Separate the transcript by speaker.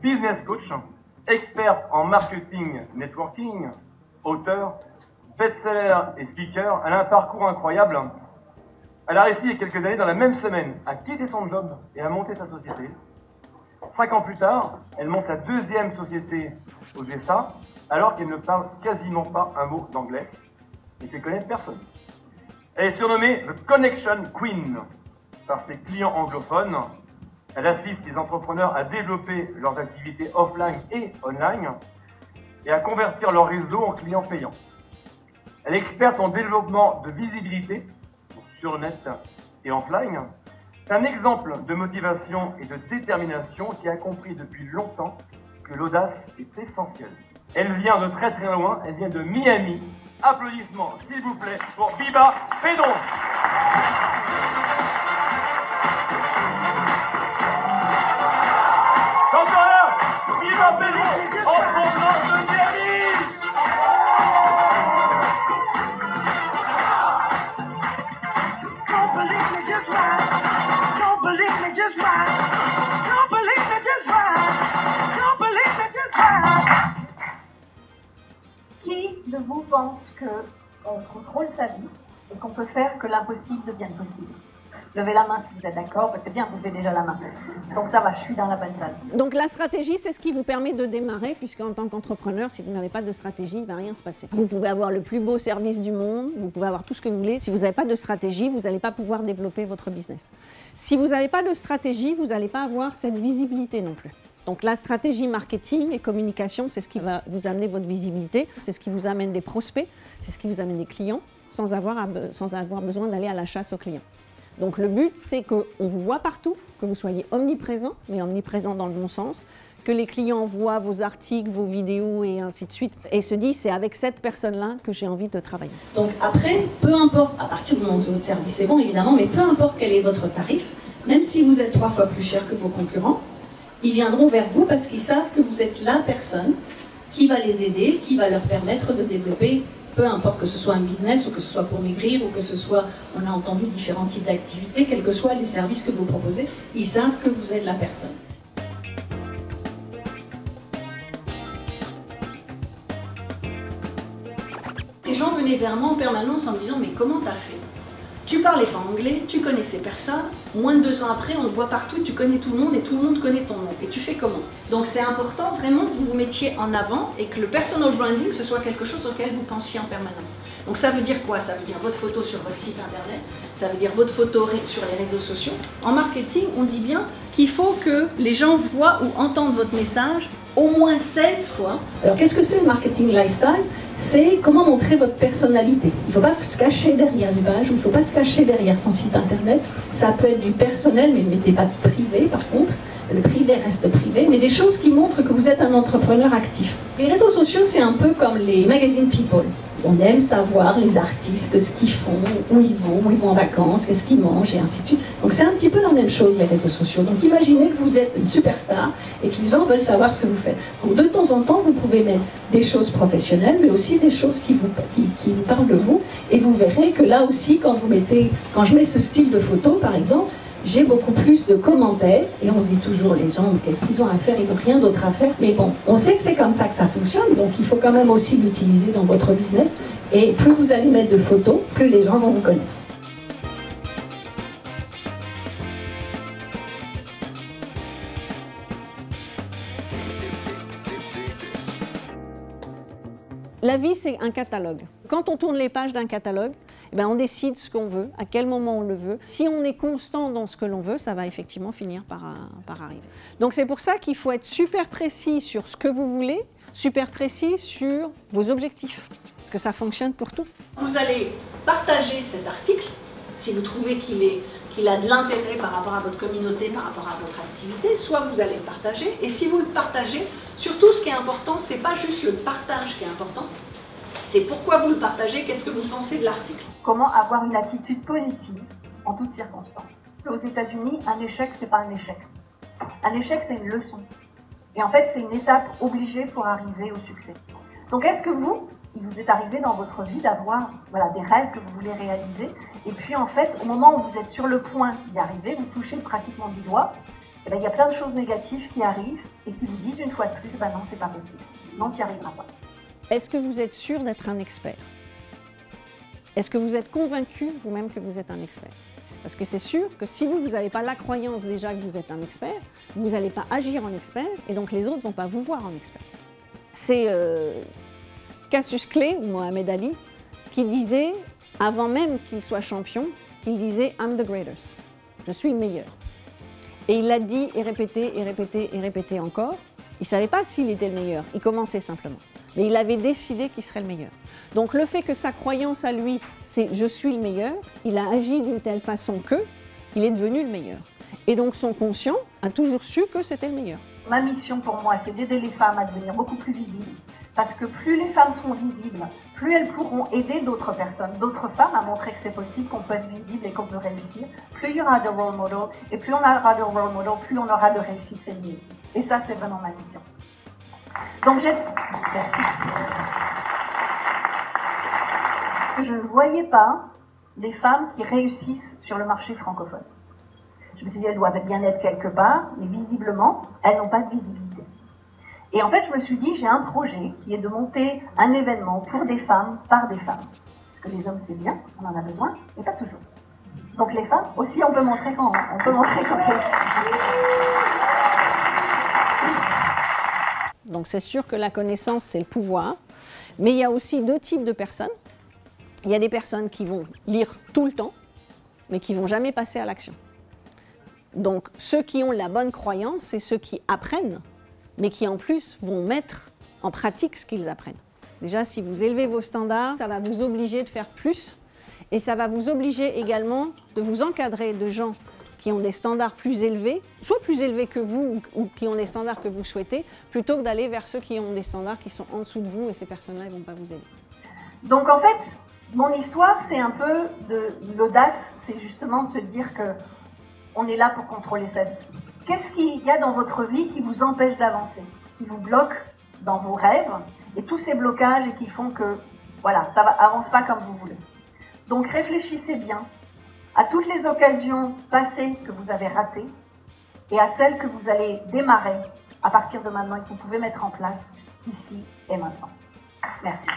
Speaker 1: business coach, experte en marketing, networking, auteur, best-seller et speaker. Elle a un parcours incroyable. Elle a réussi il y a quelques années, dans la même semaine, à quitter son job et à monter sa société. 5 ans plus tard, elle monte sa deuxième société aux USA, alors qu'elle ne parle quasiment pas un mot d'anglais et qu'elle connaît personne. Elle est surnommée The Connection Queen par ses clients anglophones. Elle assiste les entrepreneurs à développer leurs activités offline et online et à convertir leur réseau en clients payants. Elle est experte en développement de visibilité sur le net et offline. C'est un exemple de motivation et de détermination qui a compris depuis longtemps que l'audace est essentielle. Elle vient de très très loin, elle vient de Miami. Applaudissements, s'il vous plaît, pour Biba Pedron. Encore là, Biba Pedron, en provenance de Miami. Don't believe me, just ride. Don't believe me, just ride. Don't believe me, just ride. Don't believe me, just ride.
Speaker 2: Qui de vous pense qu'on contrôle sa vie et qu'on peut faire que l'impossible devienne possible? Levez la main si vous êtes d'accord, c'est bien, vous levez déjà la main. Donc ça va, je suis dans la bonne salle.
Speaker 3: Donc la stratégie, c'est ce qui vous permet de démarrer, puisque en tant qu'entrepreneur, si vous n'avez pas de stratégie, il ne va rien se passer. Vous pouvez avoir le plus beau service du monde, vous pouvez avoir tout ce que vous voulez. Si vous n'avez pas de stratégie, vous n'allez pas pouvoir développer votre business. Si vous n'avez pas de stratégie, vous n'allez pas avoir cette visibilité non plus. Donc la stratégie marketing et communication, c'est ce qui va vous amener votre visibilité, c'est ce qui vous amène des prospects, c'est ce qui vous amène des clients, sans avoir besoin d'aller à la chasse aux clients. Donc le but, c'est qu'on vous voit partout, que vous soyez omniprésent, mais omniprésent dans le bon sens, que les clients voient vos articles, vos vidéos et ainsi de suite, et se disent c'est avec cette personne-là que j'ai envie de travailler.
Speaker 4: Donc après, peu importe, à partir du moment où votre service est bon évidemment, mais peu importe quel est votre tarif, même si vous êtes 3 fois plus cher que vos concurrents, ils viendront vers vous parce qu'ils savent que vous êtes la personne qui va les aider, qui va leur permettre de développer, peu importe que ce soit un business ou que ce soit pour maigrir ou que ce soit, on a entendu différents types d'activités, quels que soient les services que vous proposez, ils savent que vous êtes la personne. Les gens venaient vers moi en permanence en me disant « mais comment t'as fait ? Tu parlais pas anglais, tu connaissais personne, moins de 2 ans après, on te voit partout, tu connais tout le monde et tout le monde connaît ton nom. Et tu fais comment ?» Donc c'est important vraiment que vous vous mettiez en avant et que le personal branding, ce soit quelque chose auquel vous pensiez en permanence. Donc ça veut dire quoi? Ça veut dire votre photo sur votre site internet, ça veut dire votre photo sur les réseaux sociaux. En marketing, on dit bien qu'il faut que les gens voient ou entendent votre message au moins 16 fois. Alors qu'est-ce que c'est le marketing lifestyle? C'est comment montrer votre personnalité. Il ne faut pas se cacher derrière une page, ou il ne faut pas se cacher derrière son site internet. Ça peut être du personnel, mais ne mettez pas de privé par contre. Le privé reste privé, mais des choses qui montrent que vous êtes un entrepreneur actif. Les réseaux sociaux, c'est un peu comme les magazines People. On aime savoir les artistes, ce qu'ils font, où ils vont en vacances, qu'est-ce qu'ils mangent, et ainsi de suite. Donc c'est un petit peu la même chose, les réseaux sociaux. Donc imaginez que vous êtes une superstar et que les gens veulent savoir ce que vous faites. Donc de temps en temps, vous pouvez mettre des choses professionnelles, mais aussi des choses qui vous parlent de vous. Et vous verrez que là aussi, quand je mets ce style de photo, par exemple, j'ai beaucoup plus de commentaires, et on se dit toujours, les gens, qu'est-ce qu'ils ont à faire? Ils n'ont rien d'autre à faire. Mais bon, on sait que c'est comme ça que ça fonctionne, donc il faut quand même aussi l'utiliser dans votre business. Et plus vous allez mettre de photos, plus les gens vont vous connaître.
Speaker 3: La vie, c'est un catalogue. Quand on tourne les pages d'un catalogue, eh bien, on décide ce qu'on veut, à quel moment on le veut. Si on est constant dans ce que l'on veut, ça va effectivement finir par arriver. Donc c'est pour ça qu'il faut être super précis sur ce que vous voulez, super précis sur vos objectifs, parce que ça fonctionne pour tout.
Speaker 4: Vous allez partager cet article, si vous trouvez qu'il a de l'intérêt par rapport à votre communauté, par rapport à votre activité, soit vous allez le partager, et si vous le partagez, surtout ce qui est important, c'est pas juste le partage qui est important, c'est pourquoi vous le partagez, qu'est-ce que vous pensez de l'article.
Speaker 2: Comment avoir une attitude positive en toutes circonstances. Aux États-Unis, un échec, c'est pas un échec. Un échec, c'est une leçon. Et en fait, c'est une étape obligée pour arriver au succès. Donc est-ce que il vous est arrivé dans votre vie d'avoir des rêves que vous voulez réaliser, et puis en fait, au moment où vous êtes sur le point d'y arriver, vous touchez pratiquement du doigt, eh bien, il y a plein de choses négatives qui arrivent et qui vous disent une fois de plus, ben non, c'est pas possible. Non, tu n'y arriveras pas.
Speaker 3: Est-ce que vous êtes sûr d'être un expert? Est-ce que vous êtes convaincu vous-même que vous êtes un expert? Parce que c'est sûr que si vous n'avez pas la croyance déjà que vous êtes un expert, vous n'allez pas agir en expert et donc les autres ne vont pas vous voir en expert. C'est Cassius Clay ou Mohamed Ali qui disait, avant même qu'il soit champion, qu'il disait « I'm the greatest ». Je suis le meilleur. Et il l'a dit et répété et répété et répété encore. Il ne savait pas s'il était le meilleur, il commençait simplement. Mais il avait décidé qu'il serait le meilleur. Donc le fait que sa croyance à lui, c'est « je suis le meilleur », il a agi d'une telle façon qu'il est devenu le meilleur. Et donc son conscient a toujours su que c'était le meilleur.
Speaker 2: Ma mission pour moi, c'est d'aider les femmes à devenir beaucoup plus visibles. Parce que plus les femmes sont visibles, plus elles pourront aider d'autres personnes, d'autres femmes à montrer que c'est possible, qu'on peut être visible et qu'on peut réussir. Plus il y aura de role models, et plus on aura de role models, plus on aura de réussite féminine. Et ça, c'est vraiment ma mission. Donc merci. Je ne voyais pas des femmes qui réussissent sur le marché francophone. Je me suis dit, elles doivent bien être quelque part, mais visiblement, elles n'ont pas de visibilité. Et en fait, je me suis dit, j'ai un projet qui est de monter un événement pour des femmes, par des femmes. Parce que les hommes, c'est bien, on en a besoin, mais pas toujours. Donc les femmes, aussi, on peut montrer qu'on réussit.
Speaker 3: Donc c'est sûr que la connaissance, c'est le pouvoir, mais il y a aussi deux types de personnes. Il y a des personnes qui vont lire tout le temps, mais qui ne vont jamais passer à l'action. Donc ceux qui ont la bonne croyance, c'est ceux qui apprennent, mais qui en plus vont mettre en pratique ce qu'ils apprennent. Déjà, si vous élevez vos standards, ça va vous obliger de faire plus, et ça va vous obliger également de vous encadrer de gens qui ont des standards plus élevés, soit plus élevés que vous ou qui ont des standards que vous souhaitez, plutôt que d'aller vers ceux qui ont des standards qui sont en dessous de vous et ces personnes-là ne vont pas vous aider.
Speaker 2: Donc en fait, mon histoire, c'est un peu de l'audace, c'est justement de se dire qu'on est là pour contrôler sa vie. Qu'est-ce qu'il y a dans votre vie qui vous empêche d'avancer, qui vous bloque dans vos rêves, et tous ces blocages et qui font que, voilà, ça avance pas comme vous voulez. Donc réfléchissez bien à toutes les occasions passées que vous avez ratées et à celles que vous allez démarrer à partir de maintenant et que vous pouvez mettre en place ici et maintenant. Merci.